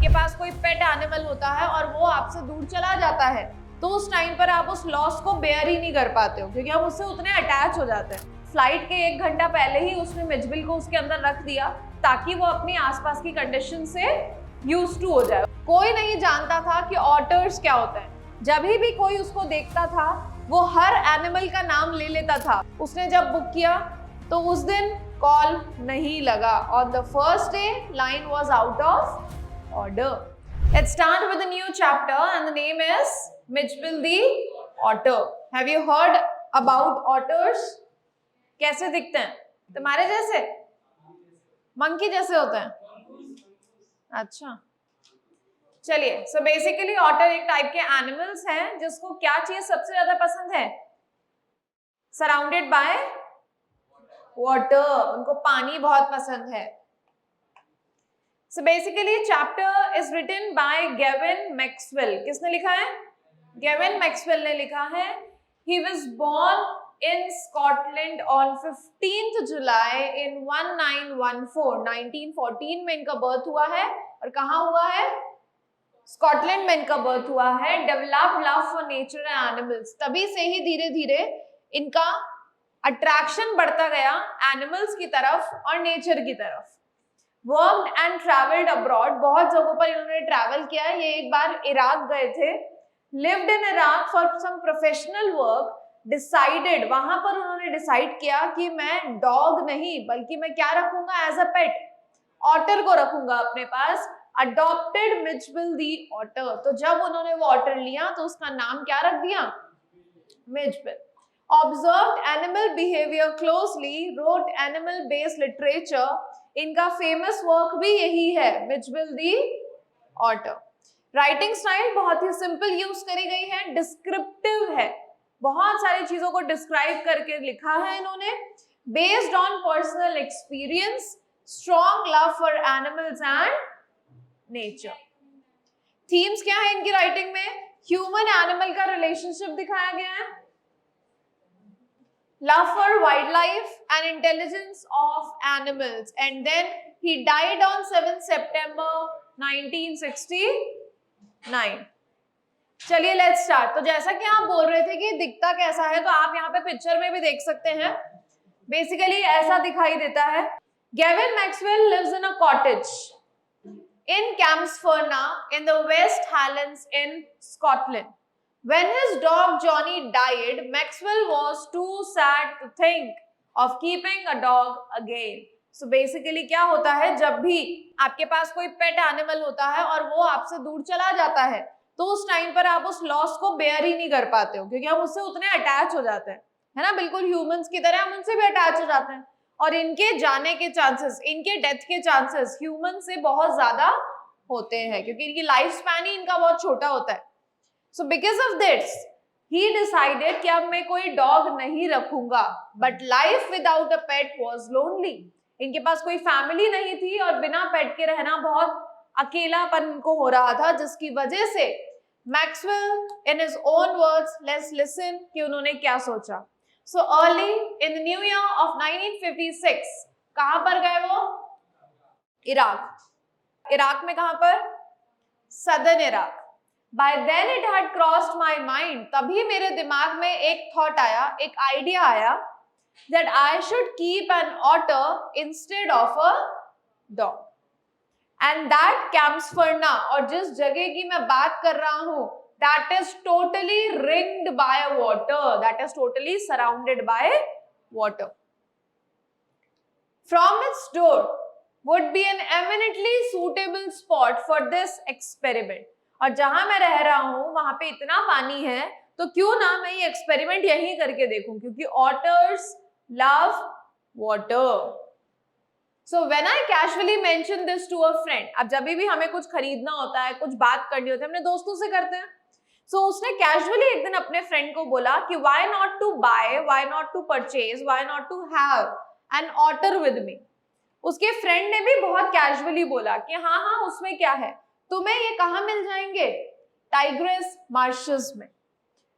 आपके पास कोई pet animal होता है और वो आपसे दूर चला जाता है, तो उस टाइम पर आप उस लॉस को बेयर ही नहीं कर पाते हो, क्योंकि हम उससे उतने अटैच हो जाते हैं। फ्लाइट के 1 घंटा पहले ही उसने मिचबिल को उसके अंदर रख दिया ताकि वो अपनी आसपास की कंडीशन से यूज्ड टू हो जाए। कोई नहीं जानता था कि ऑटर्स क्या होता है। जब भी कोई उसको देखता था वो हर एनिमल का नाम ले लेता था। उसने जब बुक किया तो उस दिन कॉल नहीं लगा। On the first day line was out of order. Let's start with a new chapter and the name is Mitchell the otter. Have you heard about otters? कैसे दिखते हैं? तुम्हारे जैसे? मंकी जैसे होते हैं? अच्छा, चलिए। So basically otter एक टाइप के एनिमल्स हैं जिसको क्या चीज सबसे ज्यादा पसंद है? Surrounded by water. उनको पानी बहुत पसंद है। So basically chapter is written by Gavin Maxwell. किसने लिखा है? Gavin Maxwell ने लिखा है। He was born in Scotland on 15th July in 1914. 1914 में इनका बर्थ हुआ है। और कहाँ हुआ है? स्कॉटलैंड में इनका बर्थ हुआ है। Developed love for nature and animals. तभी से ही धीरे धीरे इनका अट्रैक्शन बढ़ता गया एनिमल्स की तरफ और नेचर की तरफ। Worked and travelled abroad. बहुत जगहों पर इन्होंने ट्रैवल किया। ये एक बार इराक गए थे। Lived in Iraq for some professional work. Decided, वहां पर उन्होंने डिसाइड किया कि मैं डॉग नहीं बल्कि मैं क्या रखूंगा एज अ पेट? ऑटर को रखूंगा अपने पास। Adopted Mijbil the otter. तो जब उन्होंने वो ऑटर लिया तो उसका नाम क्या रख दिया? Mijbil. Observed animal behaviour closely, wrote animal based literature. इनका फेमस वर्क भी यही है, Mijbil the otter. Writing style बहुत ही सिंपल यूज करी गई है, डिस्क्रिप्टिव है। बहुत सारी चीजों को डिस्क्राइब करके लिखा है इन्होंने। Based on personal experience, strong love for animals and nature. Themes क्या है इनकी राइटिंग में? ह्यूमन एनिमल का रिलेशनशिप दिखाया गया है, love for wildlife and intelligence of animals, and then he died on 7th September 1969. चलिए लेट्स स्टार्ट। तो जैसा कि आप बोल रहे थे कि दिखता कैसा है, तो आप यहाँ पे पिक्चर में भी देख सकते हैं। बेसिकली ऐसा दिखाई देता है। Gavin Maxwell lives in a cottage in Campsferna in the West Highlands in Scotland. When his dog Johnny died, Maxwell was too sad to think of keeping a dog again. So basically क्या होता है, जब भी आपके पास कोई pet animal होता है और वो आपसे दूर चला जाता है, तो उस टाइम पर आप उस लॉस को बेयर ही नहीं कर पाते हो, क्योंकि हम उससे उतने अटैच हो जाते हैं, है ना। बिल्कुल ह्यूमंस की तरह हम उनसे भी अटैच हो जाते हैं। और इनके जाने के चांसेस, इनके डेथ के चांसेस ह्यूमन से बहुत ज्यादा होते हैं, क्योंकि इनकी लाइफ स्पैन ही इनका बहुत छोटा होता है। So because of this, he decided कि अब मैं कोई डॉग नहीं रखूंगा। But life without a pet was lonely. इनके पास कोई फैमिली नहीं थी और बिना पेट के रहना बहुत अकेलापन इनको हो रहा था, जिसकी वजह से Maxwell, in his own words, let's listen कि उन्होंने क्या सोचा। So early in the new year of 1956, कहां पर गए वो? इराक। इराक में कहां पर? Southern Iraq. By then it had crossed my mind. तभी मेरे दिमाग में एक थॉट आया, एक आइडिया आया, that I should keep an otter instead of a dog. And that Campsferna, और जिस जगह की मैं बात कर रहा हूँ, that is totally ringed by water. That is totally surrounded by water. From its door would be an eminently suitable spot for this experiment. और जहां मैं रह रहा हूं वहां पे इतना पानी है, तो क्यों ना मैं ये एक्सपेरिमेंट यहीं करके देखूं, क्योंकि otters love water. So when I casually mention this to a friend, अब जब भी हमें कुछ खरीदना होता है, कुछ बात करनी होती है, अपने दोस्तों से करते हैं। सो उसने कैजुअली एक दिन अपने फ्रेंड को बोला कि why not to buy, why not to purchase, why not to have an otter with me. उसके फ्रेंड ने भी बहुत कैजुअली बोला कि हाँ हाँ उसमें क्या है, तुम्हें ये कहाँ मिल जाएंगे? टाइग्रेस मार्शेस में,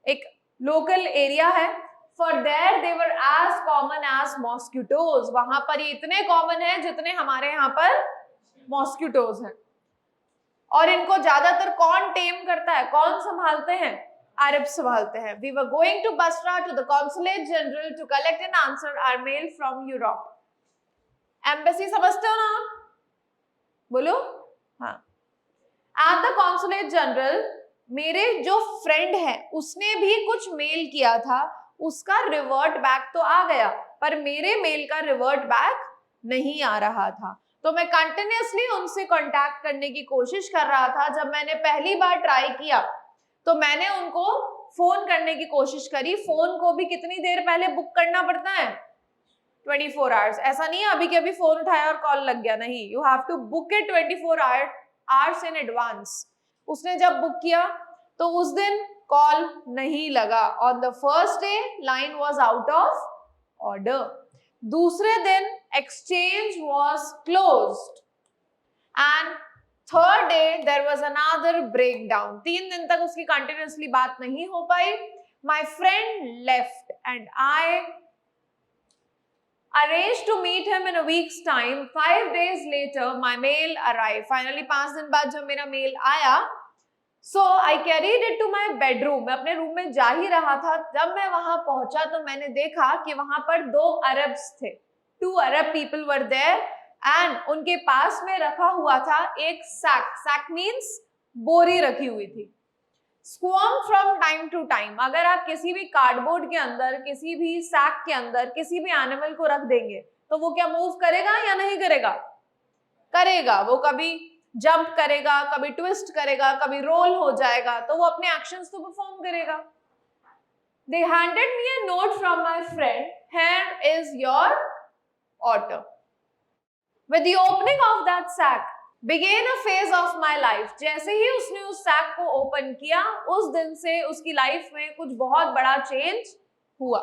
एक लोकल एरिया है। For there they were as common as mosquitoes. वहां पर ये इतने कॉमन है जितने हमारे यहाँ पर मॉस्किटोज हैं। और इनको ज्यादातर कौन टेम करता है, कौन संभालते हैं, अरब संभालते हैं। We were going to Basra to the consulate general to collect and answer our mail from Europe. Embassy समझते हो ना आप, बोलो हाँ। At the consulate general मेरे जो फ्रेंड है उसने भी कुछ मेल किया था, उसका रिवर्ट बैक तो आ गया पर मेरे मेल का रिवर्ट बैक नहीं आ रहा था। तो मैं कंटिन्यूअसली उनसे कांटेक्ट करने की कोशिश कर रहा था। जब मैंने पहली बार ट्राई किया तो मैंने उनको फोन करने की कोशिश करी। फोन को भी कितनी देर पहले बुक करना पड़ता है, 24 आवर्स। ऐसा नहीं है अभी के अभी फोन उठाया और कॉल लग गया, नहीं, you have to book it 24 hours in advance. उसने जब बुक किया तो उस दिन कॉल नहीं लगा। On the first day line was out of order. दूसरे दिन exchange was closed and third day there was another breakdown. 3 दिन तक उसकी कंटिन्यूअसली बात नहीं हो पाई। My friend left and I arranged to meet him in a week's time. 5 days later my mail arrived. Finally 5 दिन बाद जब मेरा मेल आया, so I carried it to my bedroom. मैं अपने रूम में जा ही रहा था। जब मैं वहां पहुंचा तो मैंने देखा कि वहां पर 2 अरब्स थे। 2 अरब people were there and उनके पास में रखा हुआ था एक सैक। सैक मीन्स बोरी रखी हुई थी। स्क्वाम फ्रॉम टाइम टू टाइम, अगर आप किसी भी कार्डबोर्ड के अंदर, किसी भी सैक के अंदर किसी भी एनिमल को रख देंगे तो वो क्या मूव करेगा या नहीं करेगा, करेगा। वो कभी जंप करेगा, कभी ट्विस्ट करेगा, कभी रोल हो जाएगा, तो वो अपने एक्शंस तो परफॉर्म करेगा। They handed me a note from my friend. Here is your otter. With the opening of that sack began a phase of my life. जैसे ही उसने उस सैक को ओपन किया, उस दिन से उसकी लाइफ में कुछ बहुत बड़ा चेंज हुआ।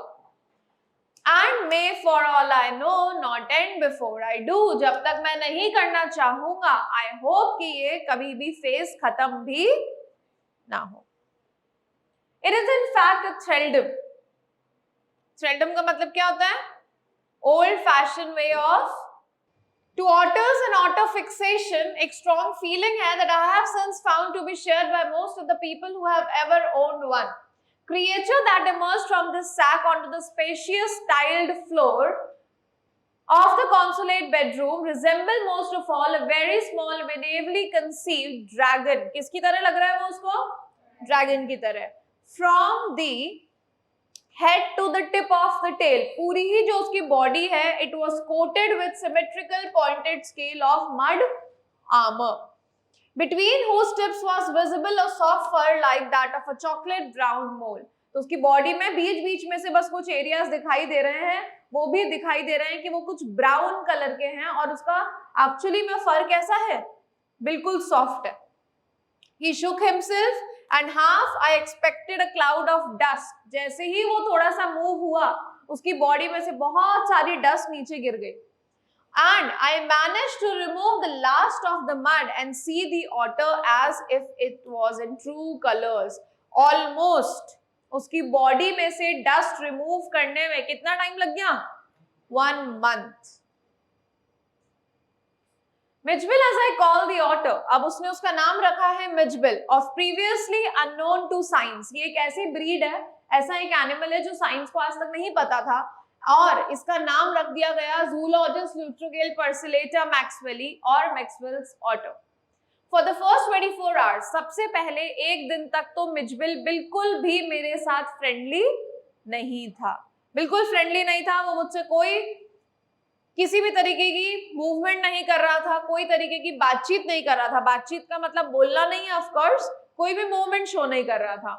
And may for all I know not end before I do. जब तक मैं नहीं करना चाहूंगा, I hope कि ये कभी भी फेज खत्म भी ना हो। It is in fact a thraldom. Thraldom का मतलब क्या होता है? Old fashioned way of To otters and otter fixation, एक strong feeling है that I have since found to be shared by most of the people who have ever owned one. Creature that emerged from this sack onto the spacious tiled floor of the consulate bedroom resemble most of all a very small, naively conceived dragon. किसकी तरह लग रहा है वो उसको? Dragon की तरह. From the head to the tip of the tail, पूरी ही जो उसकी बॉडी है, it was coated with symmetrical pointed scale of mud armor, between whose tips was visible a soft fur like that of a chocolate brown mole. तो उसकी body में बीच बीच में से बस कुछ एरियाज दिखाई दे रहे हैं, वो भी दिखाई दे रहे हैं कि वो कुछ ब्राउन कलर के हैं और उसका एक्चुअली में फर कैसा है, बिल्कुल सॉफ्ट है। He shook himself and half I expected a cloud of dust. जैसे ही वो थोड़ा सा मूव हुआ, उसकी बॉडी में से बहुत सारी डस्ट नीचे गिर गई। And I managed to remove the last of the mud and see the otter as if it was in true colors. Almost उसकी बॉडी में से डस्ट रिमूव करने में कितना टाइम लग गया? 1 month. Mijbil as I call the otter, अब उसने उसका नाम रखा है Mijbil, of previously unknown to science. ये एक ऐसी ब्रीड है, ऐसा एक एनिमल है जो साइंस को आज तक नहीं पता था और इसका नाम रख दिया गया Zoologist Lutrogale Persillata maxwelli और Maxwell's otter. For the first 24 hours, सबसे पहले एक दिन तक तो मिजबिल बिल्कुल भी मेरे साथ फ्रेंडली नहीं था, बिल्कुल फ्रेंडली नहीं था। वो मुझसे कोई किसी भी तरीके की मूवमेंट नहीं कर रहा था, कोई तरीके की बातचीत नहीं कर रहा था। बातचीत का मतलब बोलना नहीं है, ऑफ कोर्स, कोई भी मूवमेंट शो नहीं कर रहा था।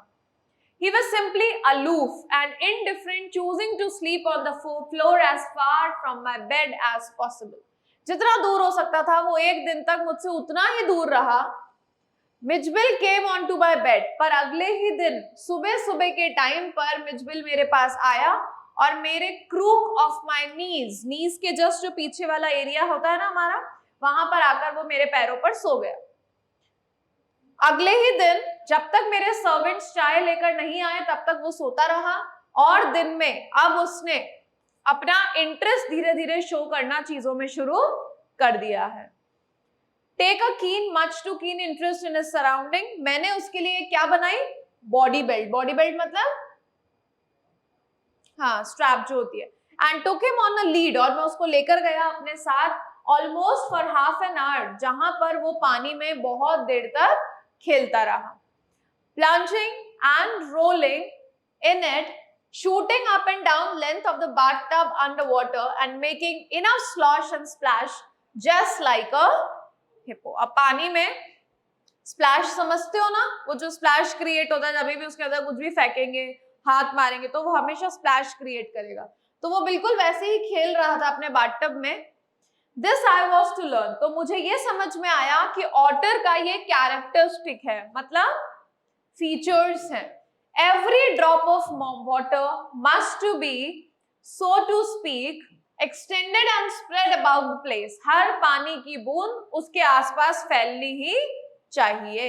He was simply aloof and indifferent, choosing to sleep on the floor as far from my bed as possible. जितना दूर हो सकता था वो एक दिन तक मुझसे उतना ही दूर रहा। Mijbil came onto my bed, पर अगले ही दिन सुबह सुबह के टाइम पर मिजबिल मेरे पास आया और मेरे क्रूक ऑफ माय नीज के जस्ट जो पीछे वाला एरिया होता है ना हमारा, वहां पर आकर वो मेरे पैरों पर सो गया। अगले ही दिन जब तक मेरे सर्वेंट्स चाय लेकर नहीं आए तब तक वो सोता रहा और दिन में अब उसने अपना इंटरेस्ट धीरे धीरे शो करना चीजों में शुरू कर दिया है। Take a keen much to keen interest in his surrounding, मैंने उसके लिए क्या बनाई, बॉडी बेल्ट, बॉडी बेल्ट मतलब हाँ स्ट्रैप जो होती है, and took him on a lead, और मैं उसको लेकर गया अपने साथ almost for half an hour, जहां पर वो पानी में बहुत देर तक खेलता रहा, plunging and rolling in it, shooting up and down length of the bathtub underwater and making enough slosh and splash just like a hippo. अब पानी में स्प्लैश समझते हो ना, वो जो स्प्लैश क्रिएट होता है जब भी उसके अंदर कुछ भी फेंकेंगे, हाथ मारेंगे तो वो हमेशा स्प्लैश क्रिएट करेगा, तो वो बिल्कुल वैसे ही खेल रहा था अपने बाथटब में। This I was to learn, तो मुझे ये समझ में आया कि ऑटर का ये कैरेक्टरिस्टिक है, मतलब फीचर्स हैं। Every drop of water must to be, so to speak, extended and spread about the place, हर पानी की बूंद उसके आसपास फैलनी ही चाहिए।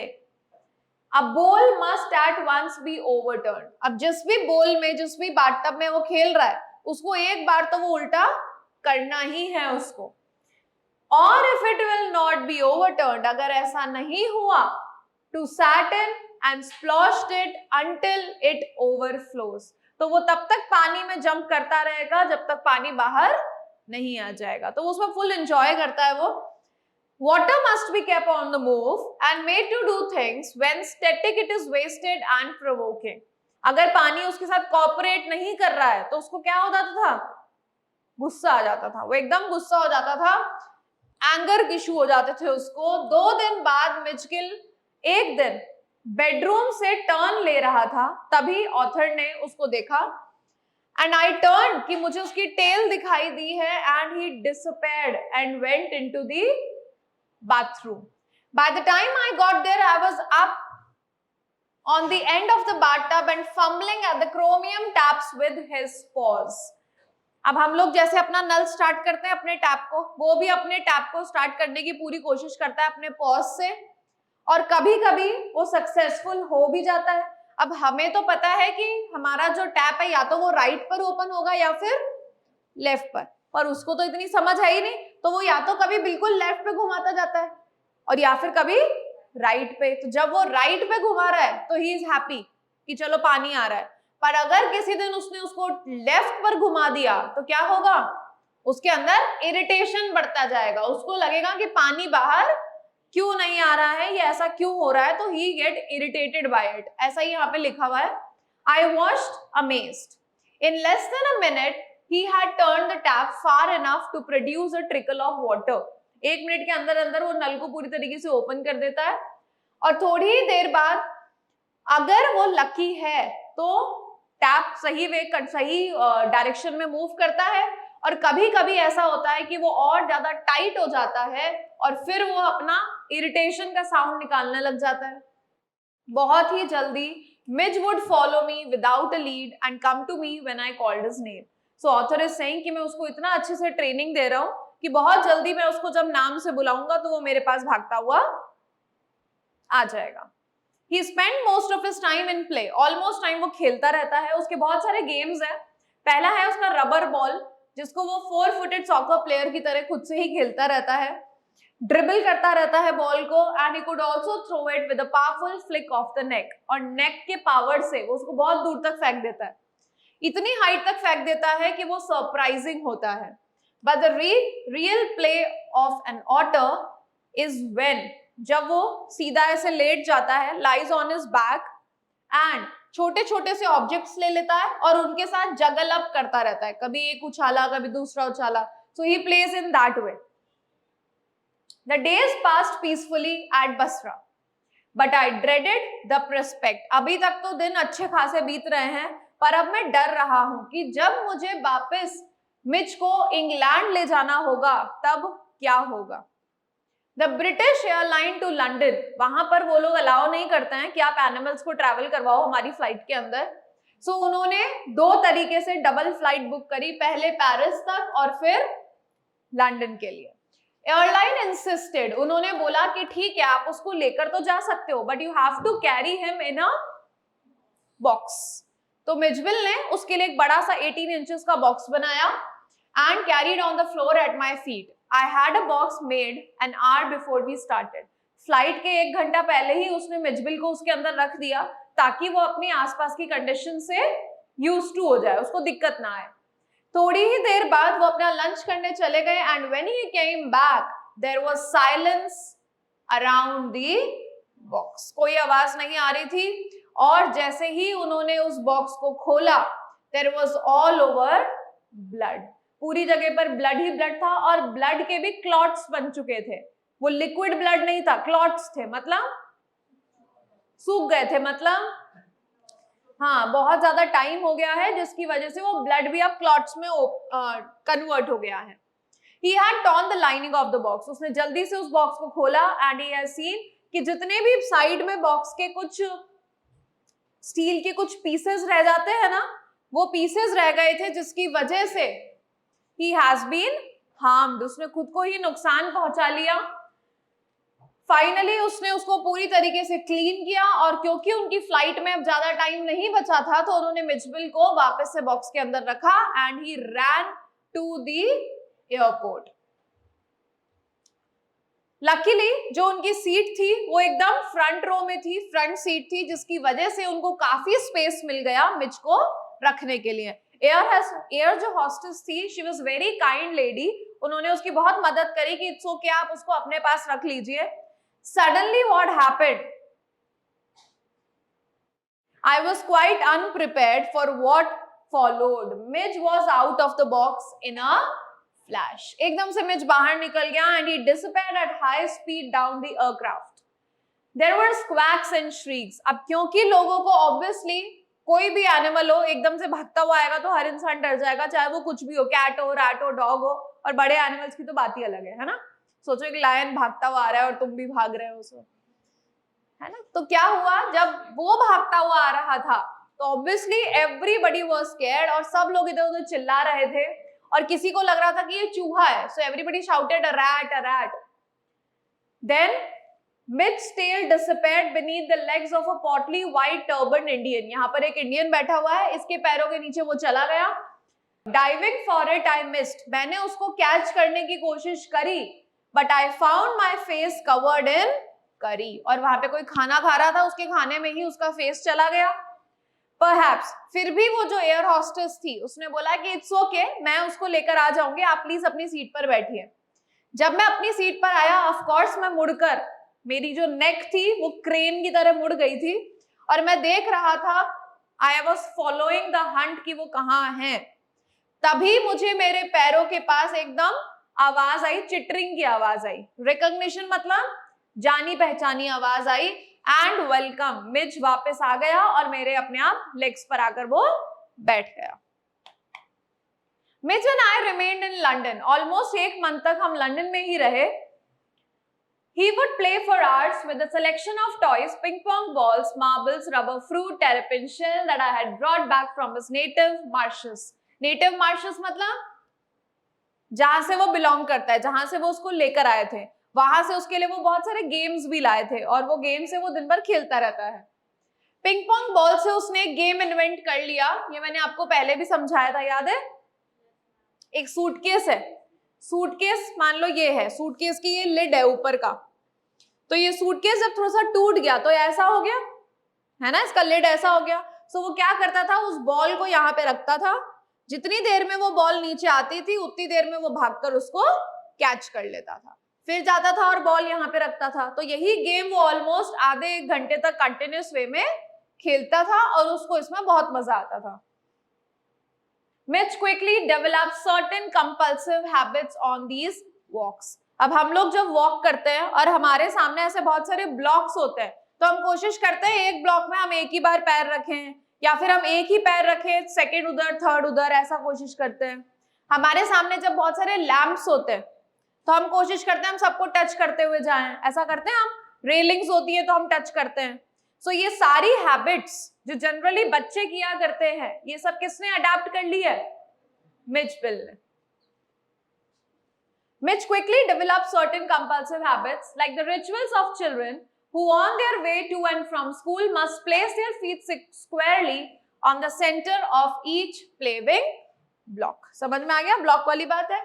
A bowl must at once be overturned, अब जिस भी बोल में, जिस भी बाथटब में वो खेल रहा है, उसको एक बार तो वो उल्टा करना ही है उसको। और if it will not be overturned, अगर ऐसा नहीं हुआ, to Satan and splashed it until it overflows, तो वो तब तक पानी में जंप करता रहेगा जब तक पानी बाहर नहीं आ जाएगा, तो उसमें फुल एंजॉय करता है वो। Water must be kept on the move and made to do things, when static it is wasted and provoking. अगर पानी उसके साथ कॉपरेट नहीं कर रहा है तो उसको क्या हो जाता था, गुस्सा आ जाता था, वो एकदम गुस्सा हो जाता था, एंगर इशू हो जाते थे उसको। 2 दिन बाद मिचगिल एक दिन बेडरूम से टर्न ले रहा था, तभी ऑथर ने उसको देखा, एंड आई टर्न, कि मुझे उसकी टेल दिखाई दी है, and he disappeared and went into the bathroom. By the time I got there, I was up on the end of the bathtub and fumbling at the chromium taps with his paws. अब हम लोग जैसे अपना नल start करते हैं अपने tap को, वो भी अपने टैप को स्टार्ट करने की पूरी कोशिश करता है अपने पॉज से, और कभी कभी वो सक्सेसफुल हो भी जाता है। अब हमें तो पता है कि हमारा जो टैप है या तो वो राइट पर ओपन होगा या फिर लेफ्ट पर उसको तो इतनी समझ है ही नहीं, तो वो या तो कभी बिल्कुल लेफ्ट पे घुमाता जाता है और या फिर कभी राइट पे। तो जब वो राइट पे घुमा रहा है तो ही इज हैप्पी कि चलो पानी आ रहा है, पर अगर किसी दिन उसने उसको लेफ्ट पर घुमा दिया तो क्या होगा, उसके अंदर इरिटेशन बढ़ता जाएगा, उसको लगेगा कि पानी बाहर क्यों नहीं आ रहा है, ये ऐसा क्यों हो रहा है, तो ही गेट इरिटेटेड बाय इट। ऐसा ही यहाँ पे लिखा हुआ है। I watched amazed, in less than a minute he had turned the tap far enough to produce a trickle of water. 1 minute के अंदर अंदर वो नल को पूरी तरीके से ओपन कर देता है, और थोड़ी ही देर बाद अगर वो लकी है तो टैप सही डायरेक्शन में मूव करता है, और कभी कभी ऐसा होता है कि वो और ज्यादा टाइट हो जाता है और फिर वो अपना इरिटेशन का साउंड निकालने लग जाता है। बहुत ही जल्दी Mij would follow me without a lead and come to me when I called his name. So author is saying कि मैं उसको इतना अच्छे से ट्रेनिंग दे रहा हूं कि बहुत जल्दी मैं उसको जब नाम से बुलाऊंगा तो वो मेरे पास भागता हुआ आ जाएगा। He spent most of his time in play. Almost time वो खेलता रहता है। उसके बहुत सारे गेम्स हैं। पहला है उसका रबर बॉल, जिसको वो 4-footed सॉकर प्लेयर की तरह खुद से ही खेलता रहता है, ड्रिबल करता रहता है बॉल को, and he could also throw it with a powerful flick of the neck. और नेक के पावर से वो उसको बहुत दूर तक फेंक देता है, इतनी हाइट तक फेंक देता है कि वो सरप्राइजिंग होता है। But the real play of an otter is when, जब वो सीधा ऐसे लेट जाता है, lies on his back and छोटे छोटे से ऑब्जेक्ट्स ले लेता है और उनके साथ जगल अप करता रहता है, कभी एक उछाला कभी दूसरा उछाला। So he plays in that way. The days passed peacefully at Basra, but I dreaded the prospect. अभी तक तो दिन अच्छे खासे बीत रहे हैं, पर अब मैं डर रहा हूं कि जब मुझे वापस मिच को इंग्लैंड ले जाना होगा तब क्या होगा। The British airline to London, वहां पर वो लोग अलाउ नहीं करते हैं कि आप एनिमल्स को ट्रैवल करवाओ हमारी फ्लाइट के अंदर। सो उन्होंने 2 तरीके से डबल फ्लाइट बुक करी, पहले पेरिस तक और फिर लंदन के लिए। एयरलाइन इंसिस्टेड, उन्होंने बोला कि ठीक है आप उसको लेकर तो जा सकते हो, but you have to carry him in a box. तो मिजविल ने उसके लिए एक बड़ा सा 18 इंचेस का बॉक्स बनाया and carried on the floor at my feet. I had a box made an hour before we started. Flight के 1 घंटा पहले ही उसने मिचबिल को उसके अंदर रख दिया ताकि वो अपनी आसपास की कंडीशन से यूज टू हो जाए, उसको दिक्कत ना आए। थोड़ी ही देर बाद वो अपना लंच करने चले गए and when he came back there was silence around the box. कोई आवाज नहीं आ रही थी और जैसे ही उन्होंने उस बॉक्स को खोला there was all over blood. पूरी जगह पर ब्लड ही ब्लड था और ब्लड के भी क्लॉट्स बन चुके थे। वो लिक्विड ब्लड नहीं था, क्लॉट्स थे, मतलब सूख गए थे, मतलब हाँ बहुत ज्यादा टाइम हो गया है जिसकी वजह से वो ब्लड भी अब क्लॉट्स में कन्वर्ट हो गया है। He had torn the lining of the box. उसने जल्दी से उस बॉक्स को खोला and he has seen कि जितने भी साइड में बॉक्स के कुछ स्टील के कुछ पीसेस रह जाते हैं ना, वो पीसेस रह गए थे जिसकी वजह से he has been harmed. उसने खुद को ही नुकसान पहुंचा लिया। फाइनली उसने उसको पूरी तरीके से क्लीन किया और क्योंकि उनकी फ्लाइट में अब ज्यादा टाइम नहीं बचा था तो उन्होंने मिचबिल को वापस से बॉक्स के अंदर रखा and he ran to the airport. Luckily जो उनकी सीट थी वो एकदम फ्रंट रो में थी, फ्रंट सीट थी, जिसकी वजह से उनको काफी स्पेस मिल गया मिच को रखने के लिए। एयर जो हॉस्टेस थी she was very kind lady, उन्होंने उसकी बहुत मदद करी कि इट्स ओके आप उसको अपने पास रख लीजिए। Suddenly what happened? I was quite unprepared for what followed. Midge was out of the box in a flash. एकदम से मिच बाहर निकल गया and he disappeared at high speed down the aircraft. There were squawks and shrieks. अब क्योंकि लोगों को obviously कोई भी एनिमल हो एकदम से भागता हुआ आएगा तो हर इंसान डर जाएगा, चाहे वो कुछ भी हो, कैट हो, रैट हो, डॉग हो, और बड़े एनिमल्स की तो बात ही अलग है ना। सोचो एक लायन भागता हुआ आ रहा है और तुम भी भाग रहे हो उसको, है ना। तो क्या हुआ, जब वो भागता हुआ आ रहा था तो ऑब्वियसली एवरीबडी वाज स्कैर्ड और सब लोग इधर उधर चिल्ला रहे थे और किसी को लग रहा था कि ये चूहा है, so everybody shouted a rat a rat. Then Mitch's tail disappeared beneath the legs of a portly white turbaned Indian. यहाँ पर एक इंडियन बैठा हुआ है, इसके पैरों के नीचे वो चला गया। Diving for it I missed. मैंने उसको कैच करने की कोशिश करी but I found my face covered in curry. और वहां पे कोई खाना खा रहा था, उसके खाने में ही उसका फेस चला गया। Perhaps फिर भी वो जो एयर हॉस्टेस थी उसने बोला कि इट्स ओके, मैं उसको लेकर आ जाऊंगी, आप प्लीज अपनी सीट पर बैठिए। जब मैं अपनी सीट पर आया ऑफ कोर्स मैं मुड़कर, मेरी जो नेक थी वो क्रेन की तरह मुड़ गई थी और मैं देख रहा था, I was following the Hunt कि वो कहाँ है। तभी मुझे मेरे पैरों के पास एकदम आवाज आई, चिटरिंग की आवाज आई, रिकॉग्निशन मतलब जानी पहचानी आवाज आई एंड वेलकम। मिच वापस आ गया और मेरे अपने आप लेग्स पर आकर वो बैठ गया। Mitch and I remained in London. Almost 1 month तक हम लंदन में ही रहे। He would play for hours with a selection of toys, ping pong balls, marbles, rubber fruit, terrapin shell that I had brought back from his native marshes. Native marshes मतलब जहां से वो belong करता है, जहां से वो उसको लेकर आए थे, वहां से उसके लिए वो बहुत सारे गेम्स भी लाए थे और वो गेम से वो दिन भर खेलता रहता है। पिंग पोंग बॉल से उसने एक गेम इन्वेंट कर लिया, ये मैंने आपको पहले भी समझाया था, याद है। एक सूटकेस है, सूटकेस मान लो ये है, सूटकेस की ये लिड है ऊपर का, तो ये सूटकेस जब थोड़ा सा टूट गया तो ऐसा हो गया है ना, इसका लिड ऐसा हो गया। सो वो क्या करता था, उस बॉल को यहाँ पे रखता था, जितनी देर में वो बॉल नीचे आती थी उतनी देर में वो भागकर उसको कैच कर लेता था, फिर जाता था और बॉल यहाँ पे रखता था। तो यही गेम वो ऑलमोस्ट आधे 1 घंटे तक कंटिन्यूस वे में खेलता था और उसको इसमें बहुत मजा आता था। Mitch quickly developed certain compulsive habits on these walks. अब हम लोग जब वॉक करते हैं और हमारे सामने ऐसे बहुत सारे ब्लॉक्स होते हैं तो हम कोशिश करते हैं एक ब्लॉक में हम एक ही बार पैर रखें या फिर हम एक ही पैर रखें, सेकंड उधर थर्ड उधर, ऐसा कोशिश करते हैं। हमारे सामने जब बहुत सारे लैंप्स होते हैं तो हम कोशिश करते हैं हम सबको टच करते हुए जाएं, ऐसा करते हैं हम। रेलिंग्स होती है तो हम टच करते हैं। सो ये सारी हैबिट्स जो जनरली बच्चे किया करते हैं, ये सब किसने अडॉप्ट कर ली है, मिचबिल ने। Mitch quickly developed certain compulsive habits like the rituals of children who on their way to and from school must place their feet squarely on the center of each playing block. समझ में आ गया, block वाली बात है।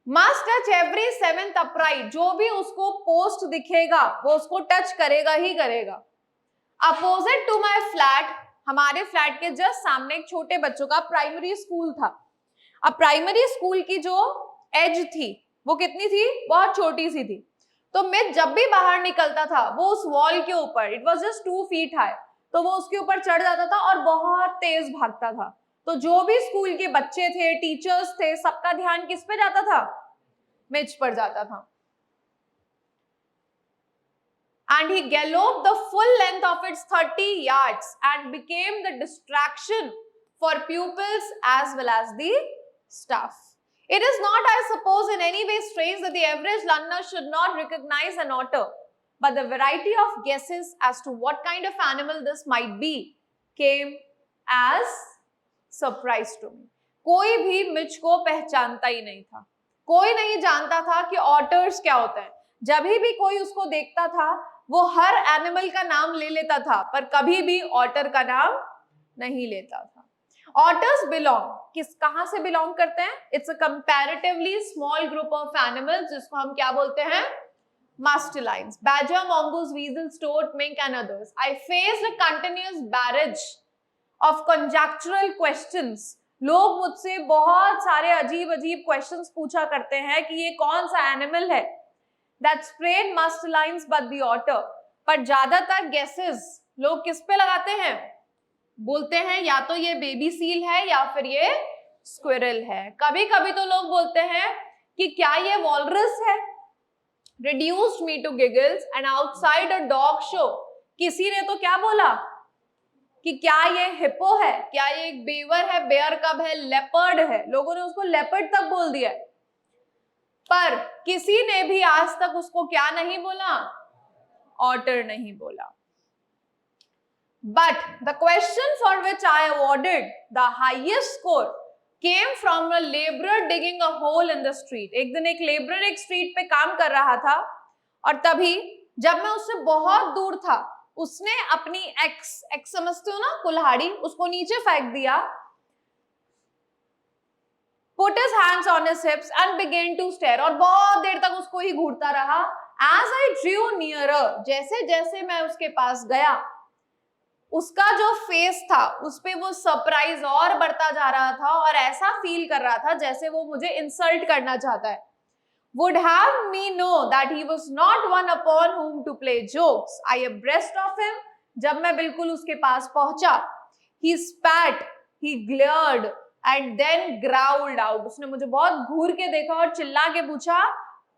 Must touch every seventh upright, जो भी उसको post दिखेगा वो उसको टच करेगा ही करेगा। अपोजिट टू माई फ्लैट, हमारे फ्लैट के जस्ट सामने एक छोटे बच्चों का प्राइमरी स्कूल था। अब प्राइमरी स्कूल की जो एज थी वो कितनी थी, बहुत छोटी सी थी। तो मिथ जब भी बाहर निकलता था वो उस वॉल के ऊपर, it was just 2 feet high, तो वो उसके ऊपर चढ़ जाता था और बहुत तेज भागता था। तो जो भी स्कूल के बच्चे थे, टीचर्स थे, सबका ध्यान किस पे जाता था, मिच पर जाता था। And he galloped the full length of its 30 yards and became the distraction for pupils as well as the staff. It is not, I suppose, in any way strange that the average learner should not recognize an otter, but the variety of guesses as to what kind of animal this might be came as surprise to me. कोई भी Mitch को पहचानता ही नहीं था, कोई नहीं जानता था कि ऑटर्स क्या होता है। जब भी कोई उसको देखता था वो हर एनिमल का नाम ले लेता था, पर कभी भी ऑटर का नाम नहीं लेता था। ऑटर्स बिलोंग, कहां से बिलोंग करते हैं? It's a comparatively small group of animals, जिसको हम क्या बोलते हैं, mustelines. Badger, mongoose, weasel, stoat, mink and others. I faced a continuous barrage of conjectural questions. लोग मुझसे बहुत सारे अजीब अजीब क्वेश्चंस पूछा करते हैं कि ये कौन सा एनिमल है that sprayed mustelines but the otter. पर ज्यादातर गेसेस लोग किस पे लगाते हैं, बोलते हैं या तो ये बेबी सील है या फिर ये स्क्विरल है। कभी कभी तो लोग बोलते हैं कि क्या ये वॉलरस है। reduced me to giggles and outside a dog show, किसी ने तो क्या बोला कि क्या ये हिप्पो है, क्या ये एक बेवर है, बेयर कब है, लेपर्ड है, लोगों ने उसको लेपर्ड तक बोल दिया है। पर किसी ने भी आज तक उसको क्या नहीं बोला, ऑटर नहीं बोला। But the question for which I awarded the highest score came from a laborer digging a hole in the street. एक दिन एक लेबरर एक स्ट्रीट पे काम कर रहा था और तभी जब मैं उससे बहुत दूर था उसने अपनी एक्स समझते हो ना, कुल्हाड़ी, उसको नीचे फेंक दिया, put his hands on his hips and began to stare, और बहुत देर तक उसको ही घूरता रहा। As I drew nearer, जैसे जैसे मैं उसके पास गया उसका जो फेस था उस पे वो सरप्राइज और बढ़ता जा रहा था और ऐसा फील कर रहा था जैसे वो मुझे इंसल्ट करना चाहता है। Would have me know that he was not one upon whom to play jokes. I abreast of him. जब मैं बिल्कुल उसके पास पहुंचा, he spat, he glared and then growled out. उसने मुझे बहुत घूर के देखा और चिल्ला के पूछा,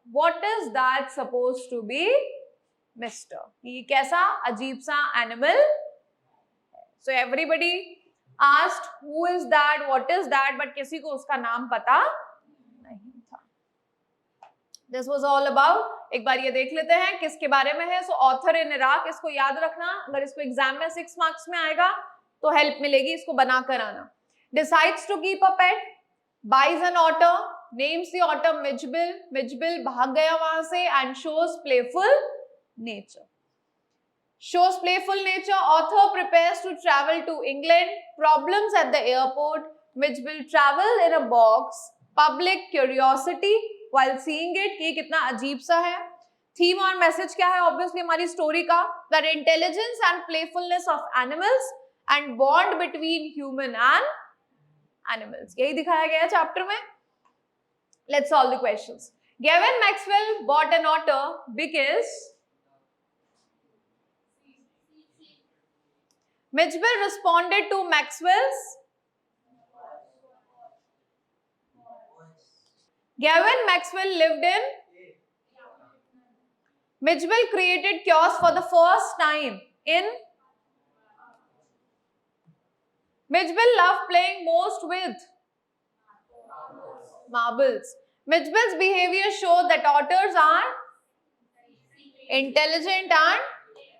What is that supposed to be, Mister? ये कैसा अजीब सा animal? So everybody asked who is that, what is that, but किसी को उसका नाम पता नहीं था। This was all about, एक बार ये देख लेते हैं किसके बारे में है। So author in Iraq, इसको याद रखना, अगर इसको एग्जाम में 6 मार्क्स में आएगा तो हेल्प मिलेगी, इसको बना कर आना। Decides to keep a pet, buys an otter, names the otter Midgebill. Midgebill भाग गया वहां से and shows playful nature. Shows playful nature. Author prepares to travel to England. Problems at the airport. Midgebill travel in a box. Public curiosity while seeing it, कि कितना अजीब सा है। Theme और मैसेज क्या है ऑब्वियसली हमारी स्टोरी का, the intelligence and playfulness of animals and bond between human and animals, यही दिखाया गया है चैप्टर में। Let's solve the questions. Gavin Maxwell bought an otter because Midgebill responded to Maxwell's. Gavin Maxwell lived in. Midgebill created chaos for the first time in. Midgebill loved playing most with marbles. Midgebill's behavior showed that otters are intelligent and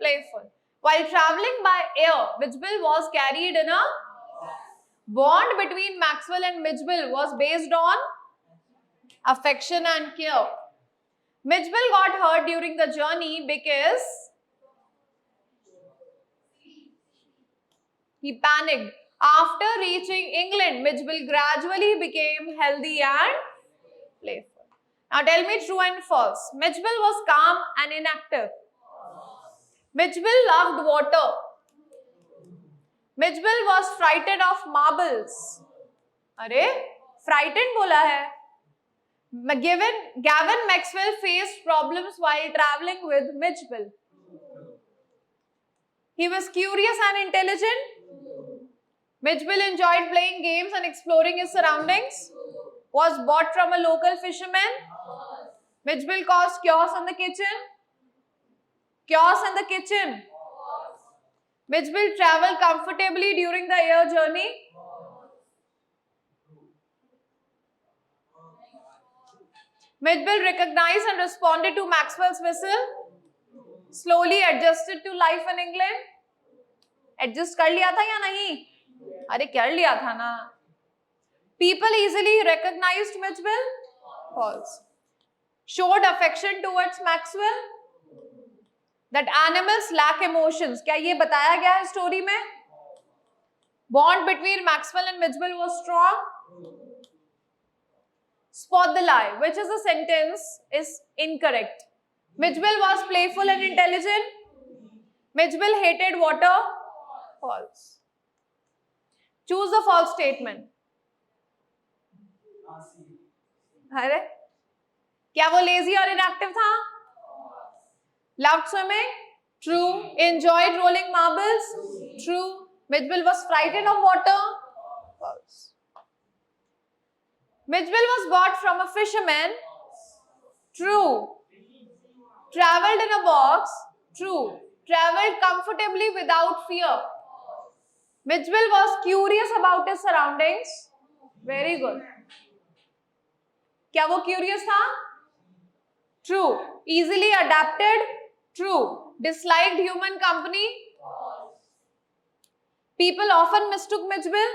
playful. While traveling by air, Midgebill was carried in a bond between Maxwell and Midgebill was based on affection and care. Midgebill got hurt during the journey because he panicked. After reaching England, Midgebill gradually became healthy and playful. Now tell me true and false. Mitchell was calm and inactive. Mitchell loved water. Mitchell was frightened of marbles. अरे frightened बोला है. Gavin Maxwell faced problems while traveling with Mitchell. He was curious and intelligent. Mitchell enjoyed playing games and exploring his surroundings. Was bought from a local fisherman. Mitchell caused chaos in the kitchen. Chaos in the kitchen. Mitchell traveled comfortably during the air journey. Mitchell recognized and responded to Maxwell's whistle. Slowly adjusted to life in England. Adjust कर लिया था या नहीं? अरे कर लिया था ना. People easily recognized Mitchell. False. Showed affection towards Maxwell. That animals lack emotions. क्या ये बताया गया है स्टोरी में? Bond between Maxwell and Mitchell was strong. Spot the lie. Which is the sentence is incorrect? Mitchell was playful and intelligent. Mitchell hated water. False. Choose the false statement. अरे क्या वो lazy और inactive था? Loved swimming? True. Enjoyed rolling marbles? True. Mitchell was frightened of water? False. Mitchell was bought from a fisherman? True. Traveled in a box? True. Traveled comfortably without fear? Mitchell was curious about his surroundings? Very good. क्या वो curious था? True. Easily adapted? True. Disliked human company? People often mistook Mitchell?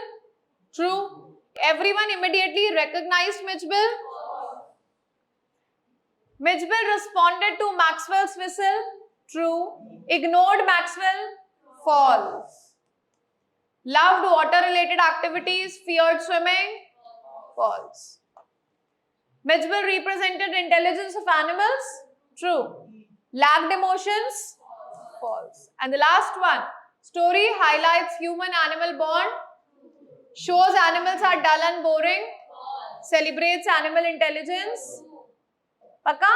True. Everyone immediately recognized Mitchell? Mitchell responded to Maxwell's whistle? True. Ignored Maxwell? False. Loved water-related activities? Feared swimming? False. Mitchell represented intelligence of animals? True. Lacked emotions? False. And the last one. Story highlights human-animal bond? Shows animals are dull and boring? Celebrates animal intelligence? पक्का?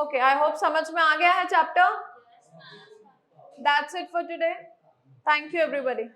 Okay, I hope समझ में आ गया है chapter. That's it for today. Thank you everybody.